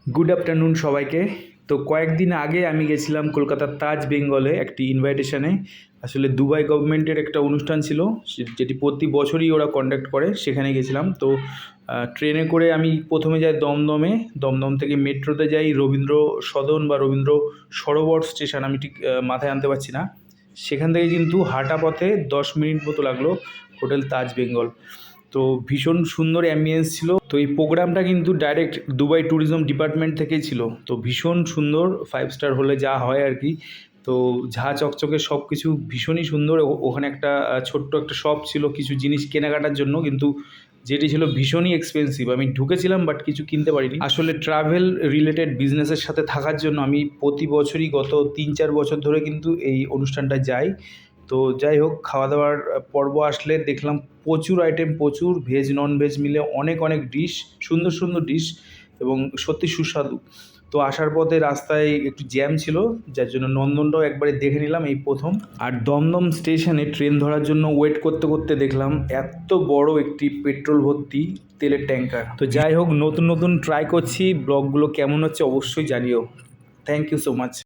Good afternoon সবাইকে। তো কয়েকদিন আগে আমি গেছিলাম কলকাতার তাজ বেঙ্গলে একটি ইনভাইটেশনে। আসলে দুবাই গভর্নমেন্টের একটা অনুষ্ঠান ছিল, যেটি প্রতি বছরই ওরা কন্ডাক্ট করে, সেখানে গেছিলাম। তো ট্রেনে করে আমি প্রথমে যাই দমদমে, দমদম থেকে মেট্রোতে যাই রবীন্দ্র সদন বা রবীন্দ্র সরোবর স্টেশন, আমি ঠিক মাথায় আনতে পারছি না। সেখান থেকে কিন্তু হাঁটা পথে 10 মিনিট মতো লাগলো হোটেল তাজ বেঙ্গল। তো ভীষণ সুন্দর অ্যাম্বিয়েন্স ছিল। তো এই প্রোগ্রামটা কিন্তু ডাইরেক্ট দুবাই ট্যুরিজম ডিপার্টমেন্ট থেকেই ছিল। তো ভীষণ সুন্দর, 5 স্টার হলে যা হয় আর কি। তো ঝাঁ চকচকে সব কিছু ভীষণই সুন্দর। ওখানে একটা ছোট্ট একটা শপ ছিল কিছু জিনিস কেনাকাটার জন্য, কিন্তু যেটি ছিল ভীষণই এক্সপেন্সিভ। আমি ঢুকেছিলাম বাট কিছু কিনতে পারিনি। আসলে ট্রাভেল রিলেটেড বিজনেসের সাথে থাকার জন্য আমি প্রতি বছরই গত 3-4 বছর ধরে কিন্তু এই অনুষ্ঠানটা যাই। তো যাই হোক, খাওয়া দাওয়ার পর্ব আসলে দেখলাম প্রচুর আইটেম, প্রচুর ভেজ নন ভেজ মিলে অনেক অনেক ডিশ, সুন্দর সুন্দর ডিশ এবং সত্যি সুস্বাদু। তো আসার পথে রাস্তায় একটু জ্যাম ছিল, যার জন্য নন্দনটাও একবারে দেখে নিলাম এই প্রথম। আর দমদম স্টেশনে ট্রেন ধরার জন্য ওয়েট করতে করতে দেখলাম এত বড় একটি পেট্রোল ভর্তি তেলের ট্যাঙ্কার। তো যাই হোক, নতুন নতুন ট্রাই করছি, ব্লগগুলো কেমন হচ্ছে অবশ্যই জানিও। Thank you so much.